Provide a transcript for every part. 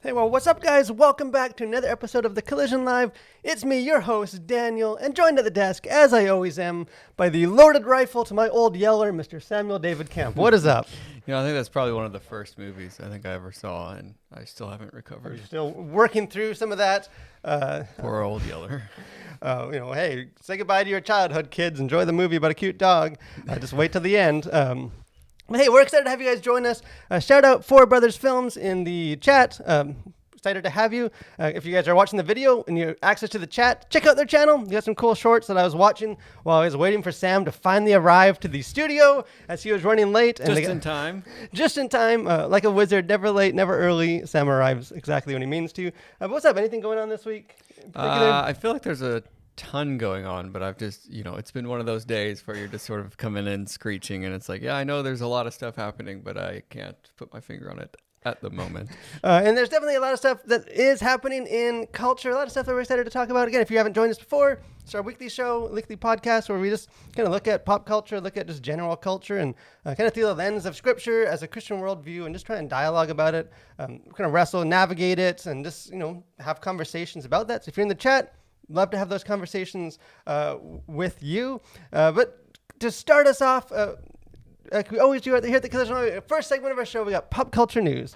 Hey, well, what's up, guys? Welcome back to another episode of The Collision Live. It's me, your host, Daniel, and joined at the desk, as I always am, by the loaded rifle to my old yeller, Mr. Samuel David Kemp. What is up? I think that's probably one of the first movies I think I ever saw, and I still haven't Are recovered. you still working through some of that? Poor old Yeller. Hey, say goodbye to your childhood, kids. Enjoy the movie about a cute dog. Just wait till the end. Hey, we're excited to have you guys join us. Shout out Four Brothers Films in the chat. Excited to have you. If you guys are watching the video and you have access to the chat, check out their channel. You got some cool shorts that I was watching while I was waiting for Sam to finally arrive to the studio as he was running late. And Just in time. Just in time, like a wizard, never late, never early. Sam arrives exactly when he means to. But what's up? Anything going on this week in particular? I feel like there's a ton going on, but I've just, it's been one of those days where you're just sort of coming in screeching, and it's like, yeah, I know there's a lot of stuff happening, but I can't put my finger on it at the moment. And there's definitely a lot of stuff that is happening in culture, a lot of stuff that we're excited to talk about. Again, if you haven't joined us before, it's our weekly show, weekly podcast, where we just kind of look at pop culture, look at just general culture, and kind of through the lens of scripture as a Christian worldview, and just try and dialogue about it, kind of wrestle, navigate it, and just, have conversations about that. So if you're in the chat, love to have those conversations with you. But to start us off, like we always do here at the Collision, first segment of our show, we got pop culture news.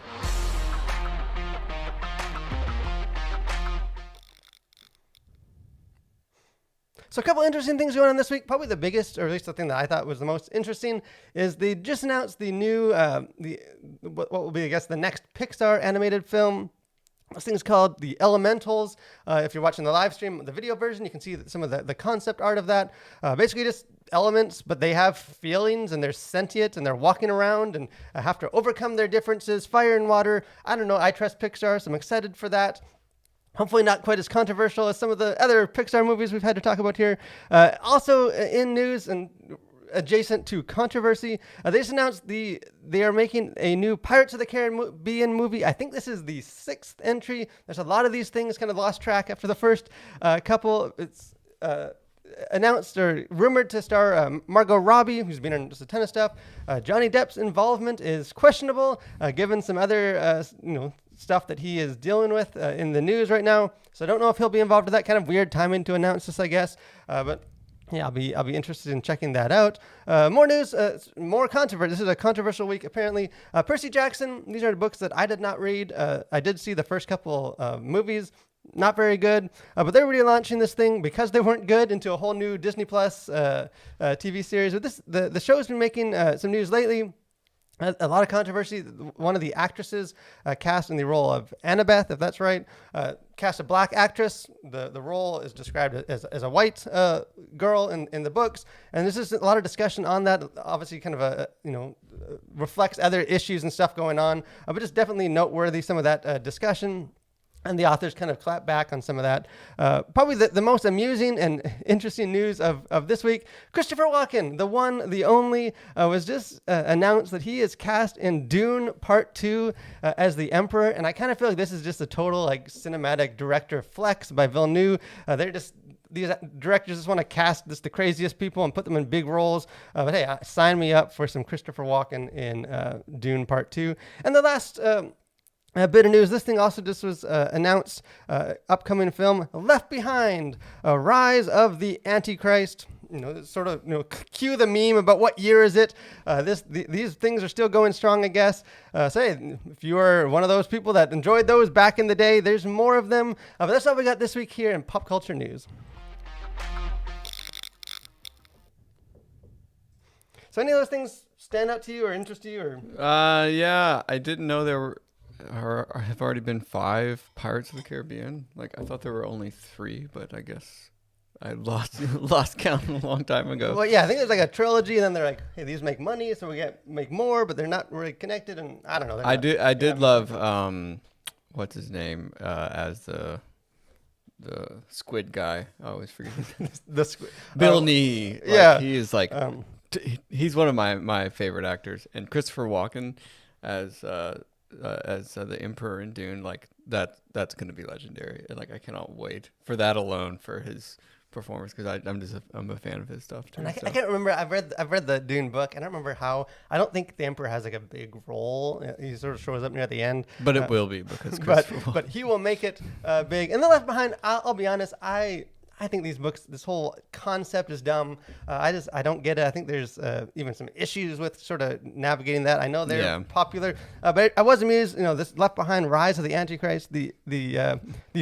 So a couple interesting things going on this week. Probably the biggest, or at least the thing that I thought was the most interesting, is they just announced the new, what will be, I guess, the next Pixar animated film. This thing's called The Elementals. If you're watching the live stream, the video version, you can see some of the concept art of that. Basically just elements, but they have feelings and they're sentient and they're walking around and have to overcome their differences. Fire and water. I don't know. I trust Pixar, so I'm excited for that. Hopefully not quite as controversial as some of the other Pixar movies we've had to talk about here. Also in news and adjacent to controversy, they just announced they are making a new Pirates of the Caribbean movie. I think this is the 6th entry. There's a lot of these things kind of lost track after the first couple. It's announced or rumored to star Margot Robbie, who's been in just a ton of stuff. Johnny Depp's involvement is questionable, given some other stuff that he is dealing with in the news right now. So I don't know if he'll be involved with that. Kind of weird timing to announce this, I guess. But yeah, I'll be interested in checking that out. More news, more controversy. This is a controversial week, apparently. Percy Jackson, these are the books that I did not read. I did see the first couple movies. Not very good, but they're really launching this thing because they weren't good into a whole new Disney Plus TV series. But the show's been making some news lately. A lot of controversy. One of the actresses cast in the role of Annabeth, if that's right, cast a black actress. The role is described as a white girl in the books, and there's just a lot of discussion on that. Obviously, kind of reflects other issues and stuff going on, but just definitely noteworthy some of that discussion. And the authors kind of clap back on some of that. Probably the most amusing and interesting news of this week, Christopher Walken, the one, the only, was just announced that he is cast in Dune Part 2 as the Emperor. And I kind of feel like this is just a total cinematic director flex by Villeneuve. These directors just want to cast the craziest people and put them in big roles. But hey, sign me up for some Christopher Walken in Dune Part 2. And the last... A bit of news. This thing also just was announced. Upcoming film Left Behind, a Rise of the Antichrist. Cue the meme about what year is it. These things are still going strong, I guess. Say if you are one of those people that enjoyed those back in the day, there's more of them. But that's all we got this week here in pop culture news. So any of those things stand out to you or interest you? Or Yeah, I didn't know there have already been 5 Pirates of the Caribbean. I thought there were only 3, but I guess I lost count a long time ago. Well, yeah, I think there's a trilogy, and then they're like, hey, these make money, so we make more, but they're not really connected, and I don't know. I did love what's his name as the squid guy. I always forget the squid. Bill Nee. Yeah, he is he's one of my favorite actors, and Christopher Walken as the Emperor in Dune, that's going to be legendary. And I cannot wait for that alone, for his performance because I'm a fan of his stuff too. And I so. can't remember. I've read the Dune book. And I don't remember how. I don't think the Emperor has like a big role. He sort of shows up near the end. But it will be because but Christopher but he will make it big. And the Left Behind. I'll be honest. I think these books, this whole concept is dumb. I don't get it. I think there's even some issues with sort of navigating that. I know they're popular, but I was amused. This Left Behind: Rise of the Antichrist. The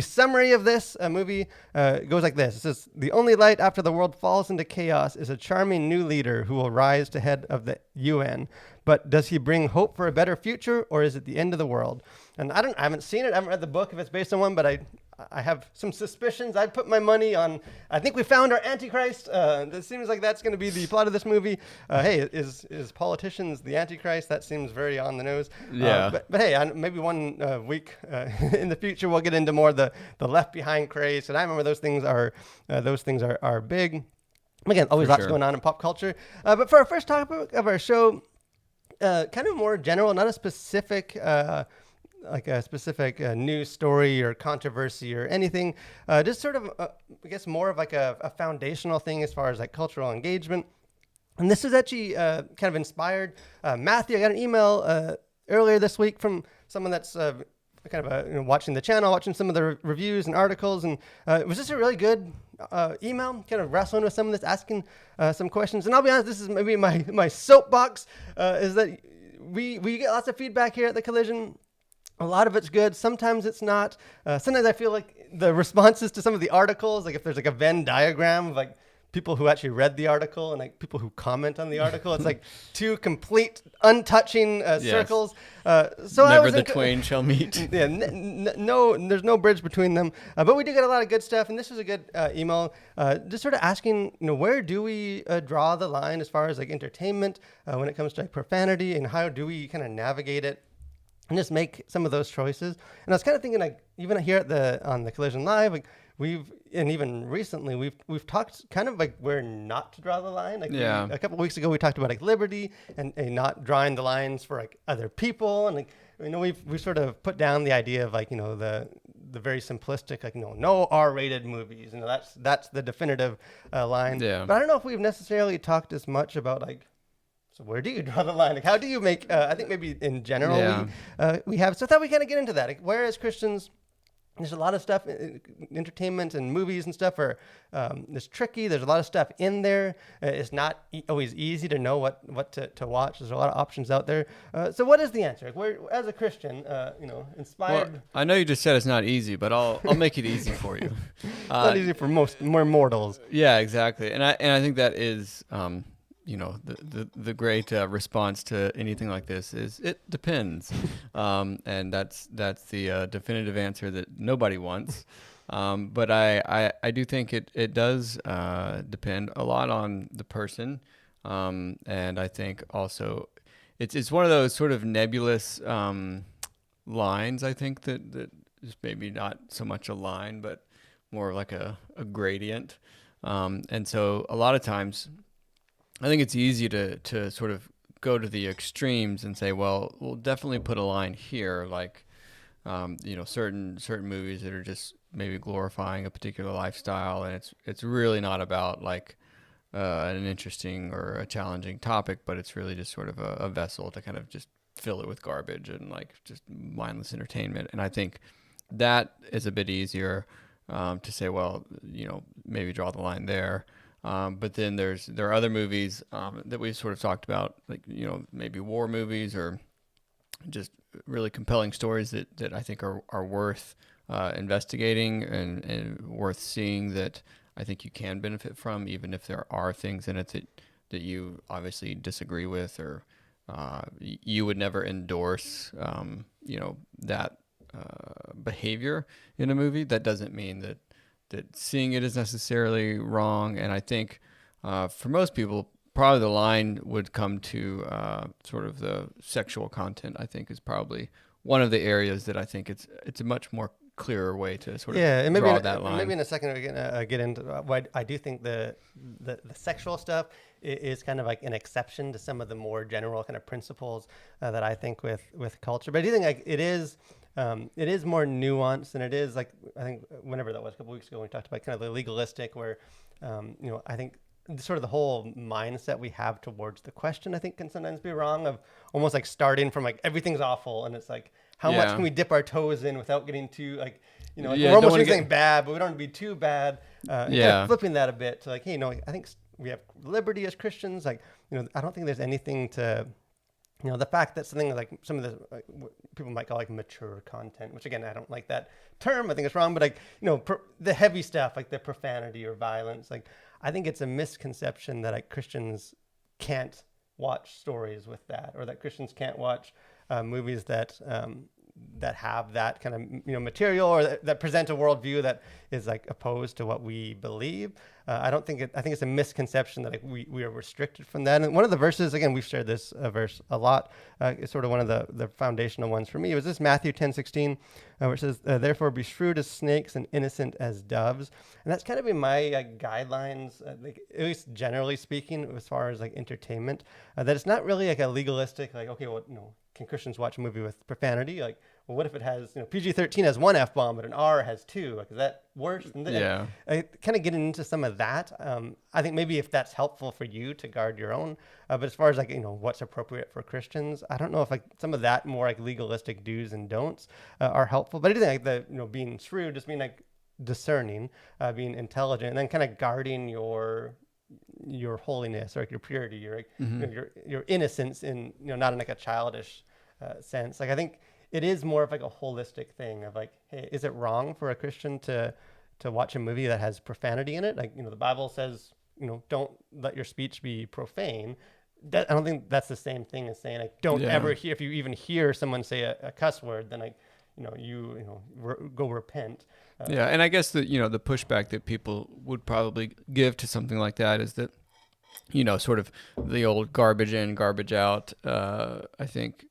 summary of this movie goes like this. It says, "The only light after the world falls into chaos is a charming new leader who will rise to head of the UN. But does he bring hope for a better future, or is it the end of the world?" And I haven't seen it. I haven't read the book if it's based on one, but I have some suspicions. I'd put my money on, I think we found our Antichrist. It seems like that's going to be the plot of this movie. Hey, is politicians the Antichrist? That seems very on the nose. Yeah. But hey, maybe one week in the future we'll get into more the Left Behind craze. And I remember those things are big. Again, always lots going on in pop culture. But for our first topic of our show, kind of more general, not a specific like a specific news story or controversy or anything, just sort of, I guess, more of like a foundational thing as far as like cultural engagement. And this is actually kind of inspired. Matthew, I got an email earlier this week from someone that's kind of watching the channel, watching some of the reviews and articles. And it was just a really good email, kind of wrestling with some of this, asking some questions. And I'll be honest, this is maybe my soapbox, is that we get lots of feedback here at The Collision. A lot of it's good. Sometimes it's not. Sometimes I feel like the responses to some of the articles, like if there's like a Venn diagram of like people who actually read the article and like people who comment on the article, it's like two complete untouching circles. So never the twain shall meet. Yeah, no, there's no bridge between them. But we do get a lot of good stuff, and this was a good email, just sort of asking, where do we draw the line as far as like entertainment when it comes to like profanity, and how do we kind of navigate it? And just make some of those choices. And I was kind of thinking, like, even here on the Collision Live, like and even recently, we've talked kind of like where not to draw the line. Like a couple of weeks ago, we talked about like liberty and not drawing the lines for like other people, and like we've sort of put down the idea of like the very simplistic like no R-rated movies. That's the definitive line. Yeah. But I don't know if we've necessarily talked as much about like. So where do you draw the line? Like, how do you make? I think maybe in general we have. So I thought we kind of get into that. Like, where as Christians, there's a lot of stuff, entertainment and movies and stuff are it's tricky. There's a lot of stuff in there. It's not always easy to know what to watch. There's a lot of options out there. So what is the answer? Like, where as a Christian, inspired. Well, I know you just said it's not easy, but I'll make it easy for you. It's not easy for more mortals. Yeah, exactly. And I think that is. The great response to anything like this is it depends, and that's the definitive answer that nobody wants. But I do think it does depend a lot on the person, and I think also it's one of those sort of nebulous lines. I think that is maybe not so much a line, but more like a gradient, and so a lot of times. I think it's easy to sort of go to the extremes and say, well, we'll definitely put a line here, like, certain movies that are just maybe glorifying a particular lifestyle, and it's really not about like an interesting or a challenging topic, but it's really just sort of a vessel to kind of just fill it with garbage and like just mindless entertainment. And I think that is a bit easier to say, well, maybe draw the line there. But then there are other movies that we've sort of talked about, like maybe war movies or just really compelling stories that I think are worth investigating and worth seeing, that I think you can benefit from, even if there are things in it that you obviously disagree with, or you would never endorse that behavior in a movie. That doesn't mean that seeing it is necessarily wrong. And I think for most people, probably the line would come to sort of the sexual content. I think is probably one of the areas that I think it's a much more clearer way to sort of draw that line. Maybe in a second we're gonna get into what I do think the sexual stuff is kind of like an exception to some of the more general kind of principles that I think with culture. But I do think like it is more nuanced, and it is like, I think whenever that was, a couple weeks ago, we talked about kind of the legalistic, where I think sort of the whole mindset we have towards the question, I think, can sometimes be wrong, of almost like starting from like everything's awful, and it's like how much Yeah. can we dip our toes in without getting too like, like Yeah, we're don't almost wanna doing something get. bad, but we don't want to be too bad, and kind of Yeah. flipping that a bit to like, hey, I think we have liberty as Christians. Like, I don't think there's anything to, the fact that something like some of the like, what people might call like mature content, which again I don't like that term. I think it's wrong, but like the heavy stuff like the profanity or violence, like I think it's a misconception that like Christians can't watch stories with that, or that Christians can't watch movies that have that kind of material, or that present a worldview that is like opposed to what we believe. I don't think I think it's a misconception that like, we are restricted from that. And one of the verses, again, we've shared this verse a lot. It's sort of one of the foundational ones for me. It was this Matthew 10:16, where it says, "Therefore be shrewd as snakes and innocent as doves." And that's kind of been my guidelines, like at least generally speaking, as far as like entertainment. That it's not really like a legalistic, like, okay, well, can Christians watch a movie with profanity? Like, well, what if it has, PG-13 has one F-bomb, but an R has two? Like, is that worse? Yeah. Kind of getting into some of that. I think maybe if that's helpful for you to guard your own. But as far as like, what's appropriate for Christians, I don't know if like some of that more like legalistic do's and don'ts are helpful. But I do think like being shrewd just mean like discerning, being intelligent, and then kind of guarding your holiness, or like your purity, your innocence, in not in like a childish sense. Like I think it is more of like a holistic thing of like, hey, is it wrong for a Christian to watch a movie that has profanity in it? Like the Bible says, don't let your speech be profane. I don't think that's the same thing as saying like don't ever hear, if you even hear someone say a cuss word, then like go repent. Yeah, and I guess the the pushback that people would probably give to something like that is that sort of the old garbage in, garbage out. I think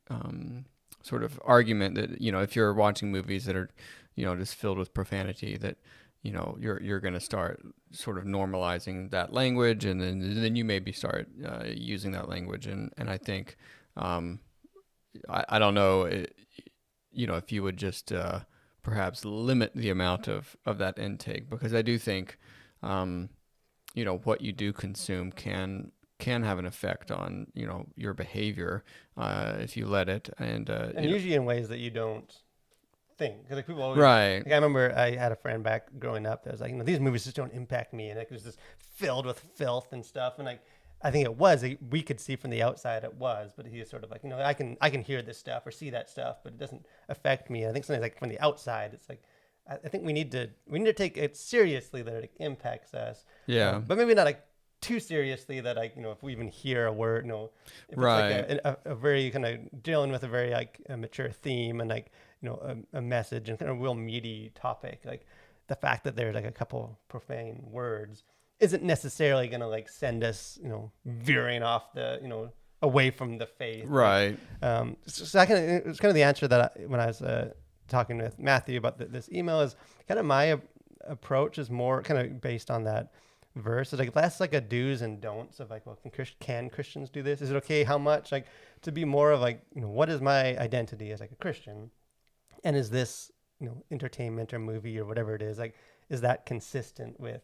sort of argument that if you're watching movies that are just filled with profanity, that you're going to start sort of normalizing that language, and then you maybe start using that language, and I think I don't know if you would just perhaps limit the amount of that intake, because I do think what you do consume can have an effect on your behavior if you let it, and usually in ways that you don't think, because like people always, right. like I remember I had a friend back growing up that was like, these movies just don't impact me, and it was just filled with filth and stuff, and like I think it was, we could see from the outside it was, but he was sort of like, I can hear this stuff or see that stuff, but it doesn't affect me. And I think sometimes like from the outside, it's like I think we need to take it seriously that it impacts us. Yeah. But maybe not like too seriously that like if we even hear a word, if right. it's like a very kind of dealing with a very like a mature theme, and like a message and kind of real meaty topic, like the fact that there's like a couple profane words isn't necessarily going to like send us, veering off the, away from the faith. Right. So it's kind of the answer that when I was talking with Matthew about this email, is kind of my approach is more kind of based on that verse. It's like less like a do's and don'ts of like, well, can Christians do this? Is it okay? How much? Like to be more of like, what is my identity as like a Christian? And is this, entertainment or movie or whatever it is, like, is that consistent with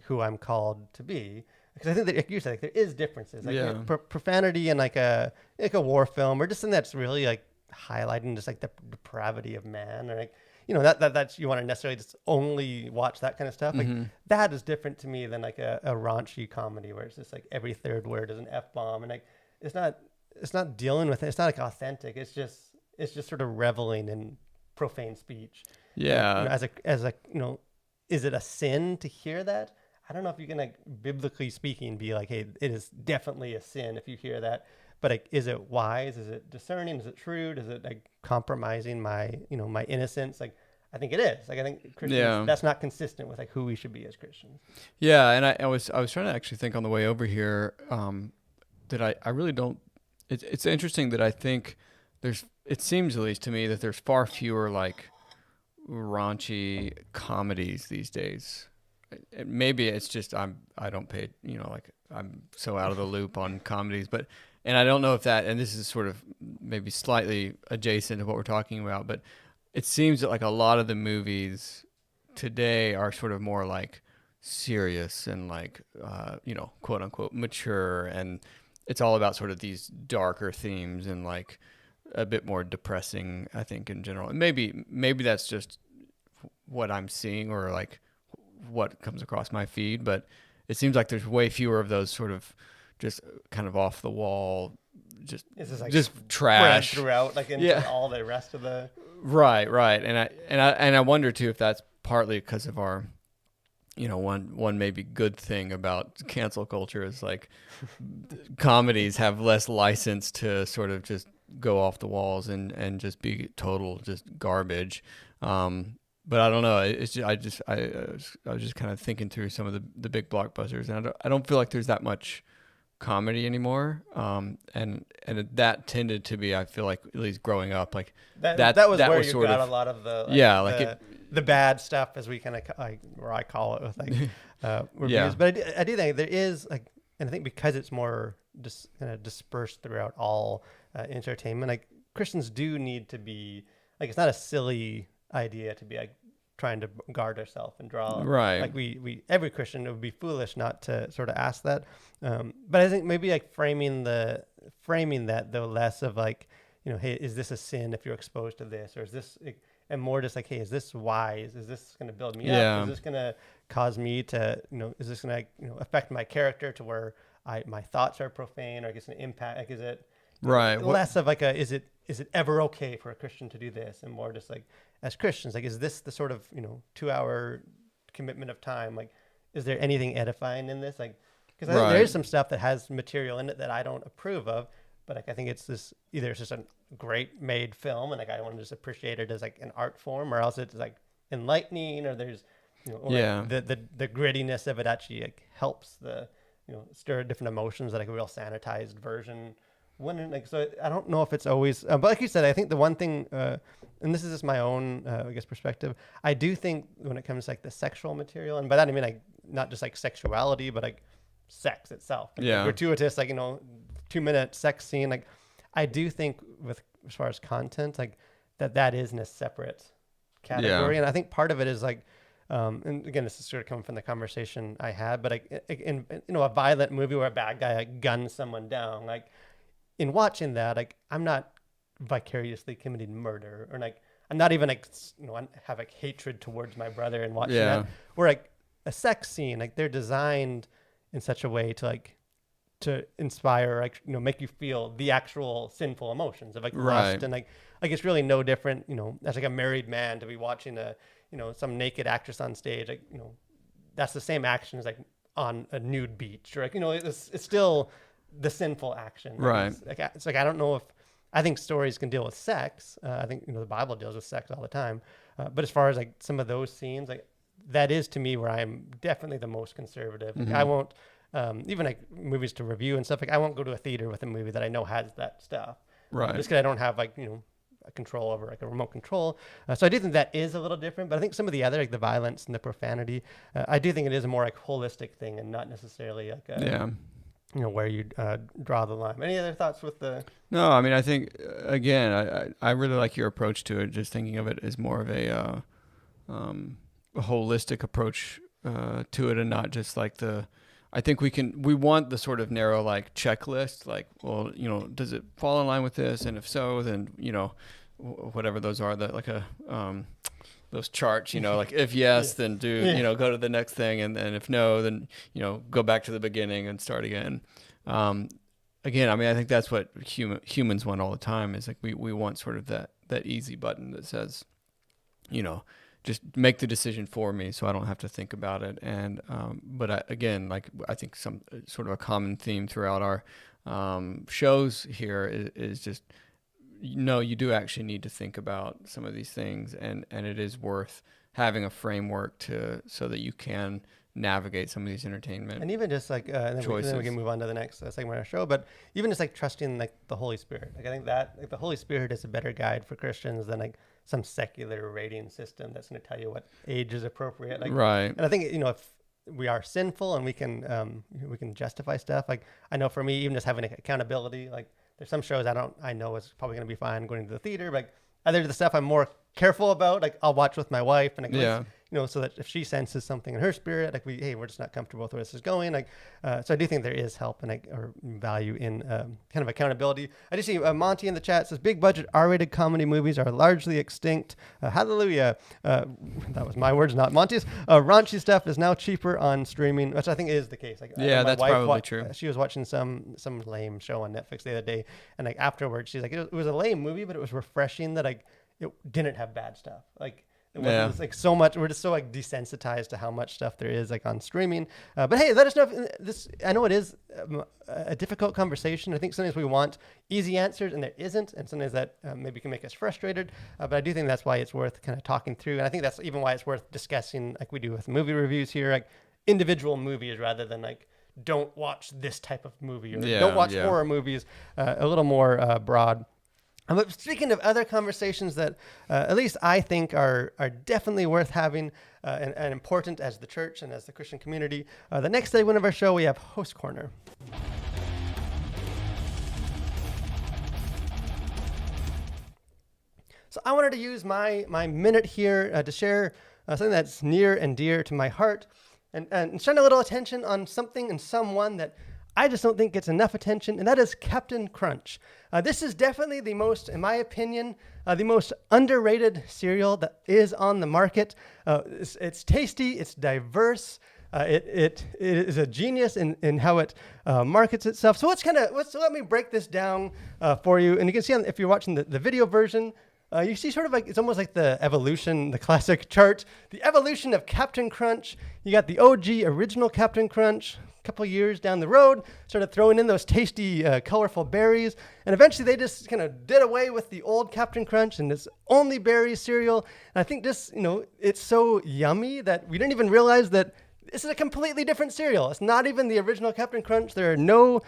who I'm called to be? Because I think that, like you said, like there is differences, like profanity in like a war film, or just something that's really like highlighting just like the depravity of man, or like that's you want to necessarily just only watch that kind of stuff. Like that is different to me than like a raunchy comedy where it's just like every third word is an F-bomb, and like it's not dealing with it. It's not like authentic. It's just sort of reveling in profane speech. Yeah. As a is it a sin to hear that? I don't know if you can, like, biblically speaking, be like, hey, it is definitely a sin if you hear that. But like, is it wise? Is it discerning? Is it shrewd? Is it like compromising my, my innocence? Like, I think it is. Like, I think Christians, that's not consistent with like who we should be as Christians. Yeah, and I was trying to actually think on the way over here that I really don't. It's interesting that I think it seems, at least to me, that there's far fewer like raunchy comedies these days. Maybe it's just I don't pay, like I'm so out of the loop on comedies, and I don't know if that, and this is sort of maybe slightly adjacent to what we're talking about, but it seems that like a lot of the movies today are sort of more like serious and like quote unquote mature, and it's all about sort of these darker themes and like a bit more depressing, I think, in general. And maybe that's just what I'm seeing or like what comes across my feed, but it seems like there's way fewer of those sort of just kind of off the wall, just trash throughout, like into all the rest of the right. And I wonder too if that's partly because of our, one maybe good thing about cancel culture is like comedies have less license to sort of just go off the walls and just be total just garbage. But I don't know. It's just, I was just kind of thinking through some of the big blockbusters, and I don't feel like there's that much comedy anymore. And that tended to be, I feel like, at least growing up, like that was where you got a lot of the the bad stuff, as we kind of or I call it, with like reviews. Yeah. But I do think there is like, and I think because it's more just kind of dispersed throughout all entertainment, like Christians do need to be like, it's not a silly idea to be like trying to guard ourselves and draw right. Like we every Christian, it would be foolish not to sort of ask that. But I think maybe like framing that though less of like, hey, is this a sin if you're exposed to this, or is this, and more just like, hey, is this wise? Is this going to build me up? Is this going to cause me to, is this going to affect my character to where my thoughts are profane, or I guess an impact? Like, is it right? Less of like is it ever okay for a Christian to do this, and more just like, as Christians, like, is this the sort of 2-hour commitment of time? Like, is there anything edifying in this? Like, because I think there is some stuff that has material in it that I don't approve of, but like I think it's this, either it's just a great made film and like I want to just appreciate it as like an art form, or else it's like enlightening, or there's like the grittiness of it actually like helps the stir different emotions, that like a real sanitized version. So I don't know if it's always, but like you said, I think the one thing, and this is just my own, I guess, perspective. I do think when it comes to like the sexual material, and by that I mean like not just like sexuality, but like sex itself, like gratuitous, like 2-minute sex scene. Like I do think with as far as content, like that is in a separate category, and I think part of it is like, and again, this is sort of coming from the conversation I had, but like in a violent movie where a bad guy like guns someone down, like, in watching that, like I'm not vicariously committing murder, or like I'm not even like I have like hatred towards my brother and watching that. Or like a sex scene, like they're designed in such a way to like to inspire, like make you feel the actual sinful emotions of like lust, and like it's really no different, as like a married man to be watching a some naked actress on stage, like that's the same action as like on a nude beach, or like it's still the sinful action, right? It's like I don't know if I think stories can deal with sex. I think the Bible deals with sex all the time, but as far as like some of those scenes, like that is to me where I'm definitely the most conservative. Like, I won't even like movies to review and stuff. Like I won't go to a theater with a movie that I know has that stuff, right? Just because I don't have like a control over like a remote control. So I do think that is a little different. But I think some of the other like the violence and the profanity, I do think it is a more like holistic thing, and not necessarily like where you draw the line. Any other thoughts with the? No, I mean, I think again, I really like your approach to it. Just thinking of it as more of a holistic approach to it, and not just like I think we want the sort of narrow like checklist, like, well, does it fall in line with this, and if so, then whatever those are, that like a those charts, like if yes, then go to the next thing, and then if no, then go back to the beginning and start again. Again, I mean, I think that's what humans want all the time, is like we want sort of that easy button that says, just make the decision for me, so I don't have to think about it. And but I think some sort of a common theme throughout our shows here is just, you do actually need to think about some of these things, and it is worth having a framework so that you can navigate some of these entertainment and even just like choices. Then we can move on to the next segment of our show. But even just like trusting like the Holy Spirit, like I think that like the Holy Spirit is a better guide for Christians than like some secular rating system that's going to tell you what age is appropriate. Like, right. And I think if we are sinful and we can justify stuff, like I know for me, even just having accountability, like there's some shows I know is probably going to be fine going to the theater, but like other the stuff I'm more careful about, like I'll watch with my wife, and like, so that if she senses something in her spirit, like we're just not comfortable with where this is going. Like, so I do think there is help and or value in kind of accountability. I do see Monty in the chat says big budget R-rated comedy movies are largely extinct. Hallelujah. That was my words, not Monty's. Raunchy stuff is now cheaper on streaming, which I think is the case. Like, yeah, that's probably true. She was watching some lame show on Netflix the other day, and like afterwards, she's like, it was a lame movie, but it was refreshing that like it didn't have bad stuff. Like it wasn't like so much. We're just so like desensitized to how much stuff there is like on streaming. But hey, let us know if this. I know it is a difficult conversation. I think sometimes we want easy answers and there isn't, and sometimes that maybe can make us frustrated. But I do think that's why it's worth kind of talking through, and I think that's even why it's worth discussing, like we do with movie reviews here, like individual movies rather than like don't watch this type of movie or don't watch horror movies. A little more broad. But speaking of other conversations that at least I think are definitely worth having and important as the church and as the Christian community, the next segment of our show, we have Host Corner. So I wanted to use my minute here to share something that's near and dear to my heart and shine a little attention on something and someone that I just don't think gets enough attention, and that is Captain Crunch. This is definitely the most, in my opinion, the most underrated cereal that is on the market. It's tasty, it's diverse, it is a genius in how it markets itself. So let me break this down for you. And you can see if you're watching the video version, you see sort of like, it's almost like the evolution, the classic chart, the evolution of Captain Crunch. You got the OG original Captain Crunch. Couple years down the road, started throwing in those tasty, colorful berries, and eventually they just kind of did away with the old Captain Crunch and this only berry cereal. And I think this, it's so yummy that we didn't even realize that this is a completely different cereal. It's not even the original Captain Crunch. There are no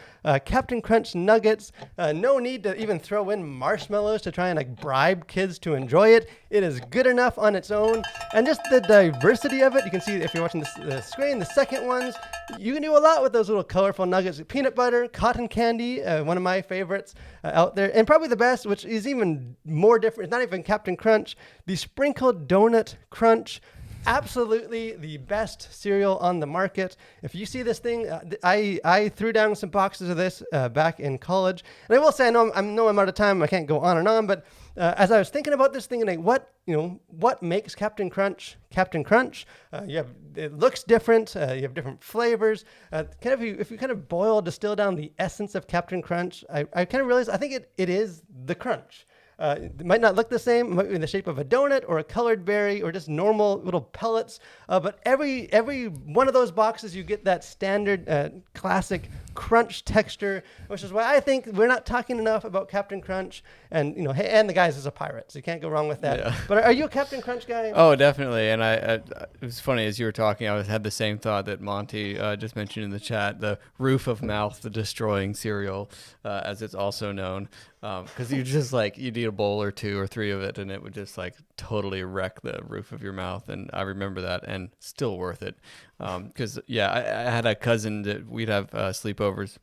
Captain Crunch nuggets. No need to even throw in marshmallows to try and like bribe kids to enjoy it. It is good enough on its own. And just the diversity of it. You can see if you're watching the screen, the second ones, you can do a lot with those little colorful nuggets. Peanut butter, cotton candy, one of my favorites out there. And probably the best, which is even more different. It's not even Captain Crunch. The sprinkled donut crunch. Absolutely the best cereal on the market. If you see this thing, I threw down some boxes of this back in college. And I will say, I know I'm out of time. I can't go on and on. But as I was thinking about this thing, like what makes Captain Crunch Captain Crunch? It looks different. You have different flavors. If you kind of distill down the essence of Captain Crunch, I kind of realized I think it is the crunch. It might not look the same. It might be in the shape of a donut or a colored berry or just normal little pellets. But every one of those boxes, you get that standard classic crunch texture, which is why I think we're not talking enough about Captain Crunch. And and the guys is a pirate, so you can't go wrong with that. Yeah. But are you a Captain Crunch guy? Oh, definitely. And it was funny as you were talking. I had the same thought that Monty just mentioned in the chat: the roof of mouth, the destroying cereal, as it's also known. Because you just you'd eat a bowl or two or three of it and it would just totally wreck the roof of your mouth. And I remember that, and still worth it. Because I had a cousin that we'd have sleepovers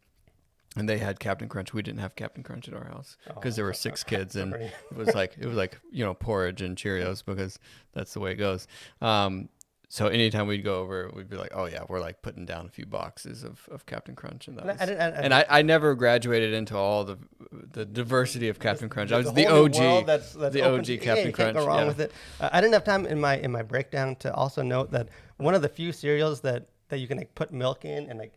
and they had Captain Crunch. We didn't have Captain Crunch at our house because there were 6 kids and it was porridge and Cheerios because that's the way it goes. So anytime we'd go over, we'd be like, oh yeah, we're putting down a few boxes of Captain Crunch. And I never graduated into all the diversity of Captain Crunch. I was the OG, that's the OG Captain Crunch. Can't go wrong with it. I didn't have time in my breakdown to also note that one of the few cereals that you can put milk in and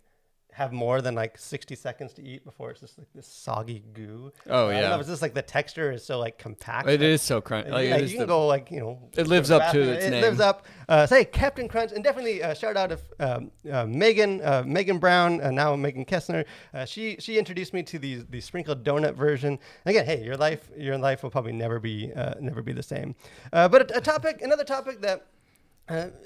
have more than 60 seconds to eat before it's just this soggy goo. Oh yeah. I don't know, it's just the texture is so compact. It is so crunchy. You can go it lives up to its name. It lives up. Say Captain Crunch, and definitely shout out of Megan Brown, now Megan Kessner. She introduced me to the sprinkled donut version. And again, hey, your life will probably never be the same. But another topic that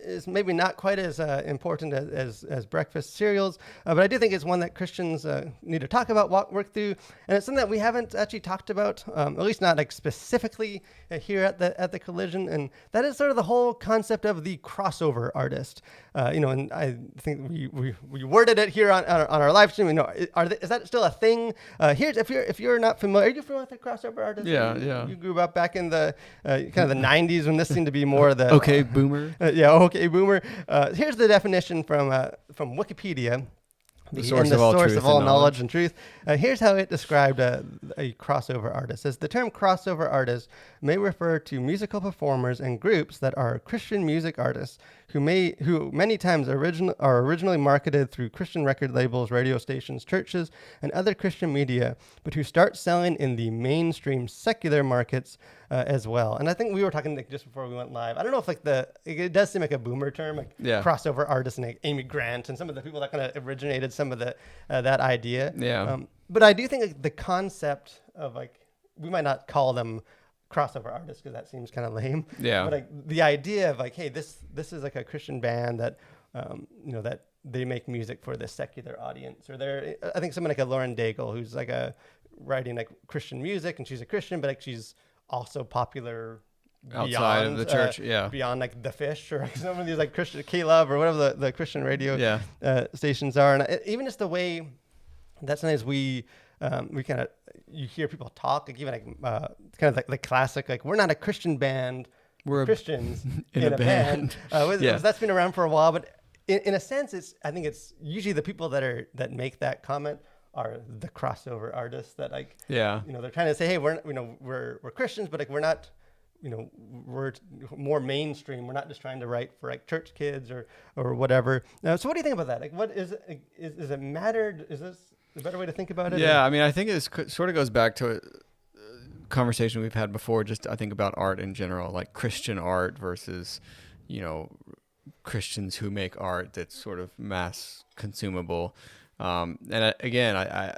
is maybe not quite as important as breakfast cereals, but I do think it's one that Christians need to talk about, work through, and it's something that we haven't actually talked about, at least not specifically here at the Collision, and that is sort of the whole concept of the crossover artist. And I think we worded it here on our live stream. Is that still a thing? Here's if you're not familiar, are you familiar with the crossover artist? Yeah. You grew up back in the kind of the 90s when this seemed to be more the okay boomer. Yeah, okay, boomer. Here's the definition from Wikipedia. The source of all source truth of all and knowledge and truth. Here's how it described a crossover artist. It says the term crossover artist may refer to musical performers and groups that are Christian music artists who many times are originally marketed through Christian record labels, radio stations, churches, and other Christian media, but who start selling in the mainstream secular markets as well. And I think we were talking like, just before we went live. I don't know if it does seem like a boomer term, like crossover artists and like Amy Grant and some of the people that kind of originated some of the that idea. Yeah. But I do think like, the concept of like, we might not call them crossover artists because that seems kind of lame. Yeah. But like the idea of like, hey, this is like a Christian band that that they make music for the secular audience, or I think someone like a Lauren Daigle who's like writing like Christian music, and she's a Christian, but like she's also popular outside of the church, beyond like The Fish or like some of these like Christian K-Love or whatever the Christian radio stations are. And even just the way that sometimes we kind of, you hear people talk, like even like kind of like the classic, like we're not a Christian band, we're Christians in a band. That's been around for a while, but in a sense, I think it's usually the people that make that comment are the crossover artists that like, they're trying to say, hey, we're Christians, but like we're not, we're more mainstream. We're not just trying to write for like church kids or whatever. So what do you think about that? Like, what is it mattered? Is this a better way to think about it? Yeah, I mean, I think it sort of goes back to a conversation we've had before, just I think about art in general, like Christian art versus, Christians who make art that's sort of mass consumable. Again, I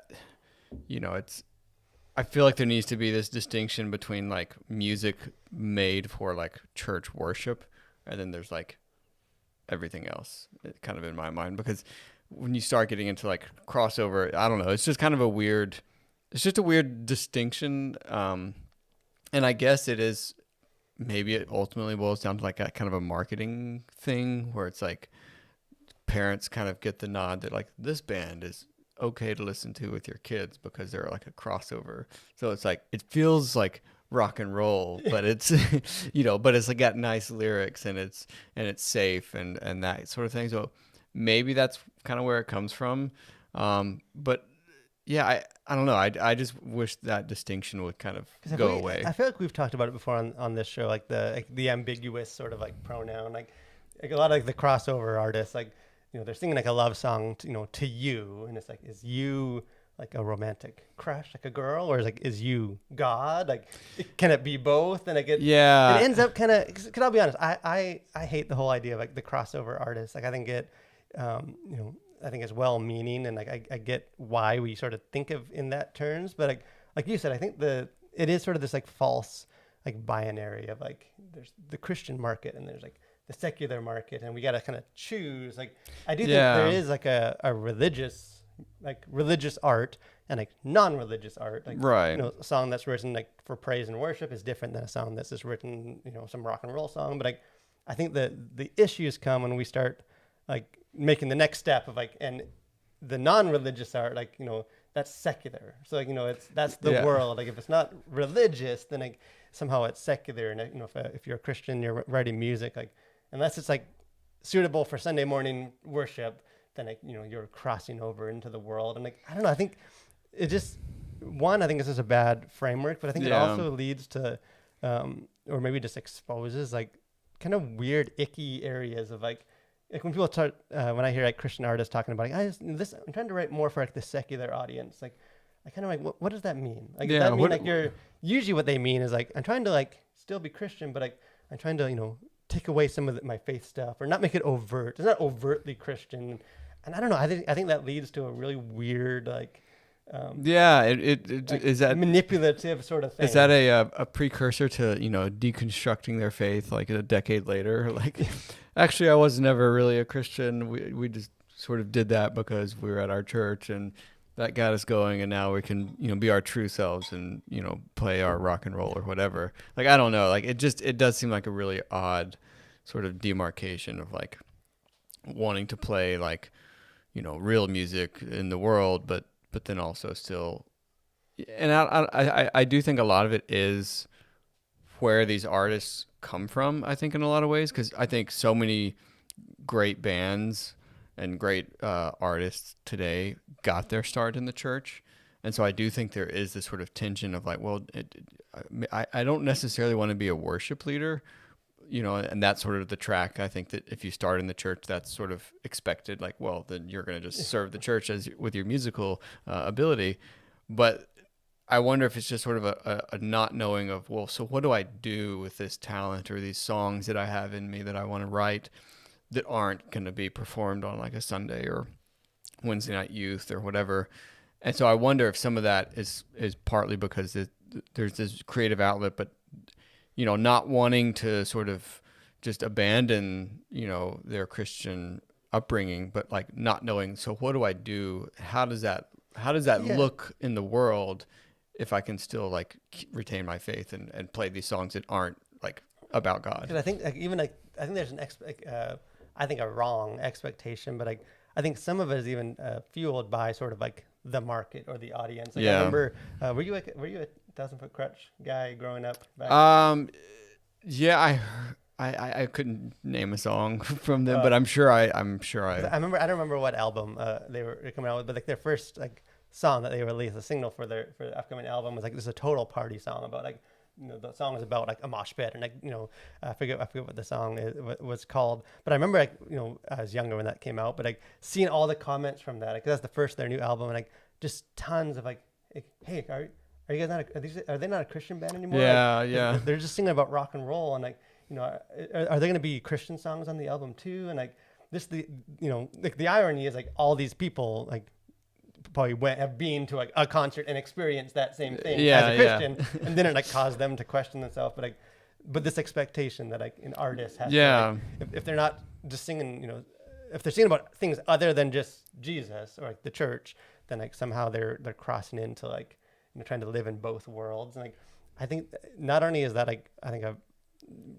feel like there needs to be this distinction between like music made for like church worship, and then there's like everything else, kind of in my mind, because when you start getting into like crossover, I don't know, it's just kind of a weird distinction. And I guess maybe it ultimately boils down to like a kind of a marketing thing where it's like parents kind of get the nod that like this band is okay to listen to with your kids because they're like a crossover. So it's like, it feels like rock and roll, but it's, but it's like got nice lyrics and it's safe and that sort of thing. So maybe that's kind of where it comes from. But yeah, I don't know. I just wish that distinction would kind of go away. I feel like we've talked about it before on this show, like the ambiguous sort of like pronoun, like a lot of like the crossover artists, like, they're singing like a love song to you, and it's like, is you like a romantic crush, like a girl, or is you God? Like, can it be both? And like it ends up kind of, because I'll be honest, I hate the whole idea of like the crossover artist. Like I think it, I think it's well-meaning, and like I get why we sort of think of in that terms, but like you said, I think it is sort of this like false like binary of like there's the Christian market and there's like the secular market, and we got to kind of choose. Like I do think there is like a religious art and like non-religious art. Like, right. A song that's written like for praise and worship is different than a song that's just written, some rock and roll song. But like I think the issues come when we start like making the next step of like, and the non-religious art, like, that's secular. So like, that's the world. Like if it's not religious, then like somehow it's secular. And if you're a Christian, you're writing music, like, unless it's like suitable for Sunday morning worship, then like, you're crossing over into the world. And like, I don't know, I think it just, I think this is a bad framework, but I think it also leads to, or maybe just exposes like kind of weird, icky areas of like when people start, when I hear like Christian artists talking about like, I'm trying to write more for like the secular audience. Like, I kind of like, what does that mean? Like, does that mean like usually what they mean is like, I'm trying to like still be Christian, but like, I'm trying to, take away some of my faith stuff or not make it overt. It's not overtly Christian. And I don't know. I think that leads to a really weird, like, is that manipulative sort of thing. Is that a precursor to, deconstructing their faith like a decade later? Like, actually, I was never really a Christian. We just sort of did that because we were at our church and that got us going, and now we can, be our true selves and, play our rock and roll or whatever. Like, I don't know. Like, it does seem like a really odd sort of demarcation of like wanting to play like, real music in the world, but then also still, and I do think a lot of it is where these artists come from, I think, in a lot of ways, because I think so many great bands and great artists today got their start in the church. And so I do think there is this sort of tension of like, well, I don't necessarily want to be a worship leader, and that's sort of the track. I think that if you start in the church, that's sort of expected. Like, well, then you're going to just serve the church with your musical ability. But I wonder if it's just sort of a not knowing of, well, so what do I do with this talent or these songs that I have in me that I want to write that aren't going to be performed on like a Sunday or Wednesday night youth or whatever. And so I wonder if some of that is partly because there's this creative outlet, but, not wanting to sort of just abandon, their Christian upbringing, but like not knowing, so what do I do? How does that look in the world if I can still like retain my faith and play these songs that aren't like about God? Because I think I think there's I think a wrong expectation, but I think some of it is even fueled by sort of like the market or the audience. Like, Yeah. I remember, were you a 1,000-foot crutch guy growing up? Yeah, I couldn't name a song from them, but I'm sure I. I remember. I don't remember what album they were coming out with, but like their first like song that they released, the single for the upcoming album was like this is a total party song about like. The song is about like a mosh pit, and like I forget what the song was called, but I remember like I was younger when that came out, but like seeing all the comments from that, like that's the first their new album, and like just tons of like, hey, are you guys not are they not a Christian band anymore? Yeah, like, yeah. They're just singing about rock and roll, and like are they going to be Christian songs on the album too? And like this like the irony is like all these people like probably have been to like a concert and experienced that same thing as a Christian, and then it like caused them to question themselves. But this expectation that like an artist has, to, like, if they're not just singing, if they're singing about things other than just Jesus or like the church, then like somehow they're crossing into like trying to live in both worlds. And like I think not only is that like I think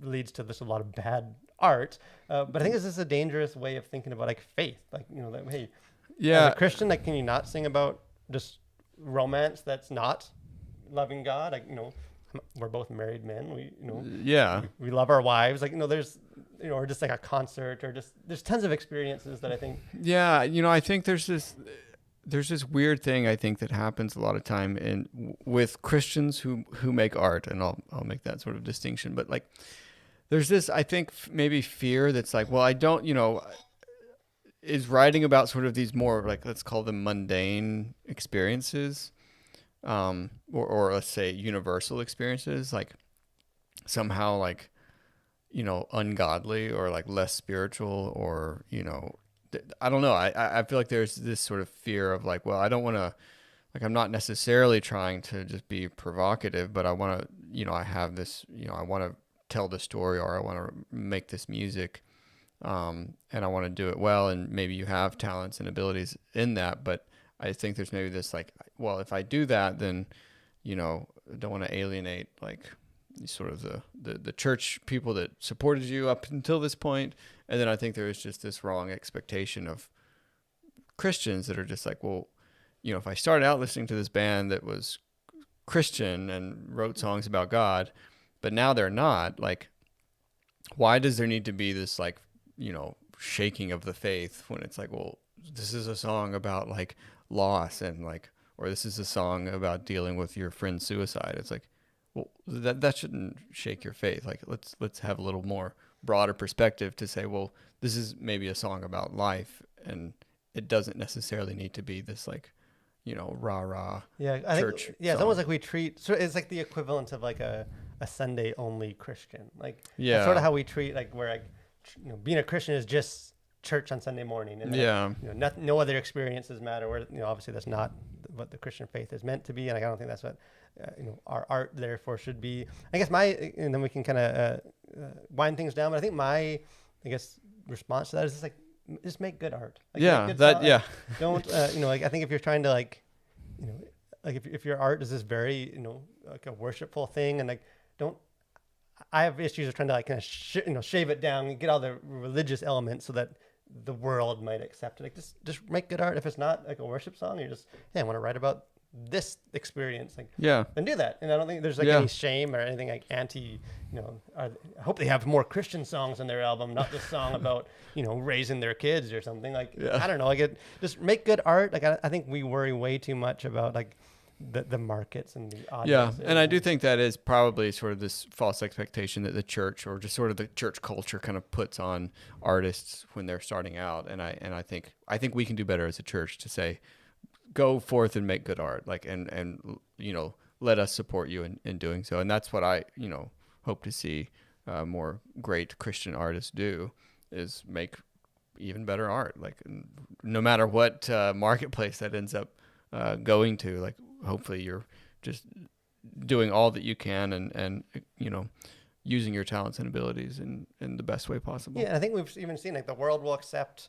leads to this a lot of bad art, but I think it's just a dangerous way of thinking about like faith. Like that hey. Yeah. As a Christian, like, can you not sing about just romance that's not loving God? Like, we're both married men. We love our wives. Like, there's, or just like a concert or just, there's tons of experiences that I think. Yeah. I think there's this weird thing I think that happens a lot of time with Christians who make art, and I'll make that sort of distinction. But like, there's this, I think maybe fear that's like, well, I don't, is writing about sort of these more like, let's call them mundane experiences, or let's say universal experiences, like somehow like, ungodly or like less spiritual, or, I don't know. I feel like there's this sort of fear of like, well, I don't want to, like, I'm not necessarily trying to just be provocative, but I want to, I have this, I want to tell the story, or I want to make this music. And I want to do it well, and maybe you have talents and abilities in that, but I think there's maybe this like, well, if I do that, then, I don't want to alienate like sort of the church people that supported you up until this point. And then I think there is just this wrong expectation of Christians that are just like, well, if I started out listening to this band that was Christian and wrote songs about God, but now they're not, like, why does there need to be this like, shaking of the faith when it's like, well, this is a song about like loss, and like, or this is a song about dealing with your friend's suicide. It's like, well, that shouldn't shake your faith. Like, let's have a little more broader perspective to say, well, this is maybe a song about life, and it doesn't necessarily need to be this like, rah-rah church think, yeah, song. it's almost like we treat, so it's like the equivalent of like a Sunday only Christian. Like, Yeah. that's sort of how we treat, like, where like, being a Christian is just church on Sunday morning, and Yeah. no other experiences matter. Where obviously that's not what the Christian faith is meant to be, and I don't think that's what our art therefore should be. I guess and then we can kind of wind things down. But I think my response to that is just like, just make good art. Like, make good songs. Yeah. Don't like, I think if you're trying to like, like if your art is this very like a worshipful thing, and like, don't. I have issues of trying to like kind of shave it down and get all the religious elements so that the world might accept it. Like, just make good art. If it's not like a worship song, you're just, I want to write about this experience, like, Yeah. then do that. And I don't think there's like Yeah. any shame or anything like anti, I hope they have more Christian songs on their album, not this song about, raising their kids or something. Like, Yeah. I don't know, like just make good art. Like, I think we worry way too much about like the markets and the Yeah, audience. and I do think that is probably sort of this false expectation that the church or just sort of the church culture kind of puts on artists when they're starting out. And I think we can do better as a church to say, go forth and make good art, like and let us support you in doing so. And that's what I hope to see more great Christian artists do, is make even better art. Like no matter what marketplace that ends up going to, like hopefully you're just doing all that you can and using your talents and abilities in the best way possible. Yeah, I think we've even seen like the world will accept,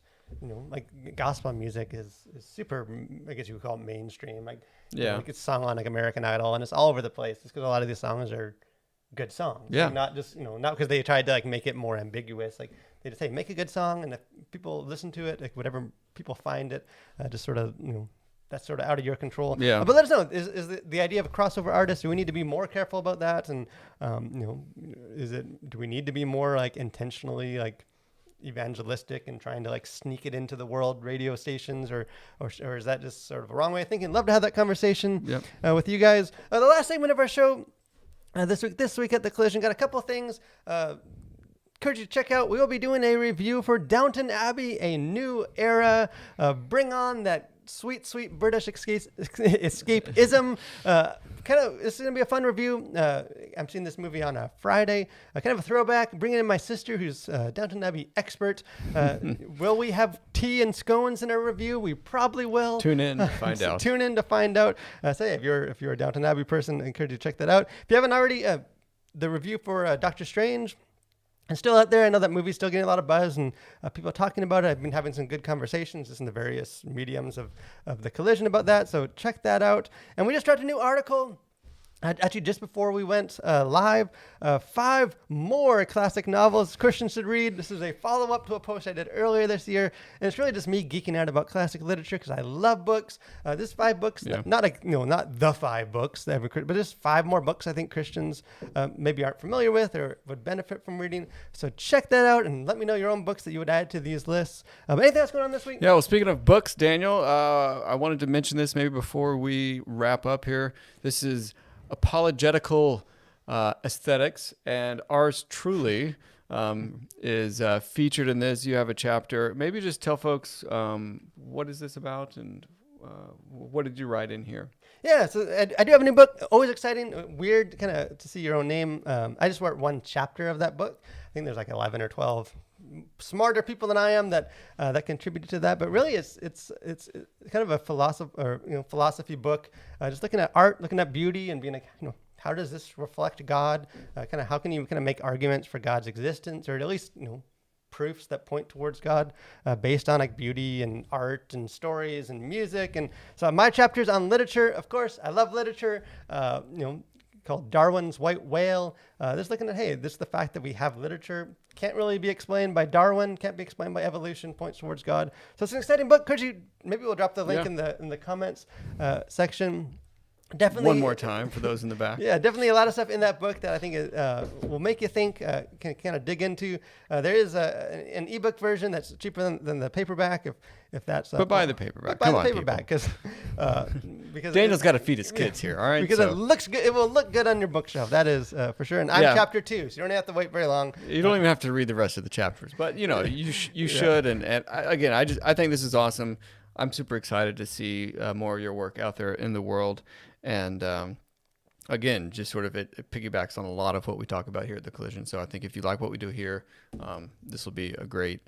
like gospel music is super, I guess you would call it mainstream. Like, like it's sung on like American Idol and it's all over the place. It's because a lot of these songs are good songs. Yeah. Like, not just, not because they tried to like make it more ambiguous. Like they just say, make a good song. And if people listen to it, like whatever people find it, just sort of, that's sort of out of your control. Yeah. But let us know, is the idea of a crossover artist, do we need to be more careful about that? And, do we need to be more like intentionally like evangelistic and trying to like sneak it into the world radio stations or is that just sort of a wrong way of thinking? Love to have that conversation with you guys. The last segment of our show this week at The Collision, got a couple of things. Encourage you to check out. We will be doing a review for Downton Abbey, a new era. Bring on that sweet British escapism. This is going to be a fun review. I'm seeing this movie on a Friday. Kind of a throwback. Bringing in my sister, who's a Downton Abbey expert. Will we have tea and scones in our review? We probably will. Tune in to find out. Tune in to find out. If you're a Downton Abbey person, I encourage you to check that out. If you haven't already, the review for Doctor Strange, and still out there. I know that movie's still getting a lot of buzz and people talking about it. I've been having some good conversations just in the various mediums of The Collision about that. So check that out. And we just dropped a new article. Actually, just before we went live, 5 more classic novels Christians should read. This is a follow-up to a post I did earlier this year, and it's really just me geeking out about classic literature because I love books. This 5 books, not the 5 books, but just 5 more books I think Christians maybe aren't familiar with or would benefit from reading. So check that out and let me know your own books that you would add to these lists. Anything else going on this week? Yeah, well, speaking of books, Daniel, I wanted to mention this maybe before we wrap up here. This is Apologetical Aesthetics, and ours truly is featured in this. You have a chapter. Maybe just tell folks what is this about and what did you write in here? Yeah, so I do have a new book. Always exciting, weird kind of to see your own name. I just wrote one chapter of that book. I think there's like 11 or 12 smarter people than I am that contributed to that. But really, it's kind of a philosophy book. Just looking at art, looking at beauty, and being like, how does this reflect God? Kind of how can you kind of make arguments for God's existence, or at least proofs that point towards God based on like beauty and art and stories and music. And so my chapter's on literature. Of course, I love literature. Called Darwin's White Whale. Just looking at, the fact that we have literature can't really be explained by Darwin, can't be explained by evolution, points towards God. So it's an exciting book. Maybe we'll drop the link in the comments section. Definitely one more time for those in the back. Yeah, definitely a lot of stuff in that book that I think will make you think, can kind of dig into. There is an ebook version that's cheaper than the paperback, if that's. But buy the paperback. Buy the paperback because Daniel's got to feed his kids here. All right, because it looks good. It will look good on your bookshelf. That is for sure. And I'm chapter 2, so you don't have to wait very long. You don't even have to read the rest of the chapters, but you should. And I think this is awesome. I'm super excited to see more of your work out there in the world. And again, just sort of it piggybacks on a lot of what we talk about here at The Collision. So I think if you like what we do here, this will be a great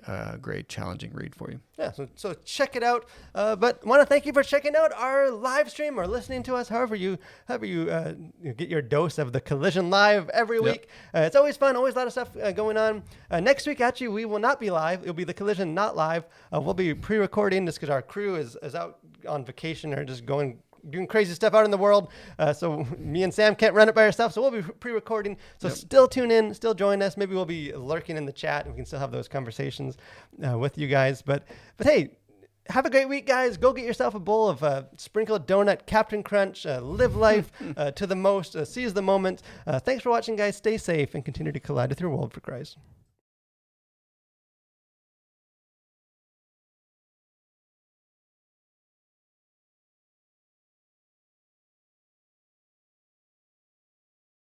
challenging read for you. Yeah, so check it out. But want to thank you for checking out our live stream or listening to us, however you get your dose of The Collision live every week. It's always fun, always a lot of stuff going on. Next week, actually, we will not be live. It'll be The Collision not live. We'll be pre-recording just because our crew is out on vacation or just doing crazy stuff out in the world. So me and Sam can't run it by ourselves. So we'll be pre-recording. So still tune in, still join us. Maybe we'll be lurking in the chat and we can still have those conversations with you guys. But hey, have a great week, guys. Go get yourself a bowl of sprinkled donut, Captain Crunch. Live life to the most. Seize the moment. Thanks for watching, guys. Stay safe and continue to collide with your world for Christ.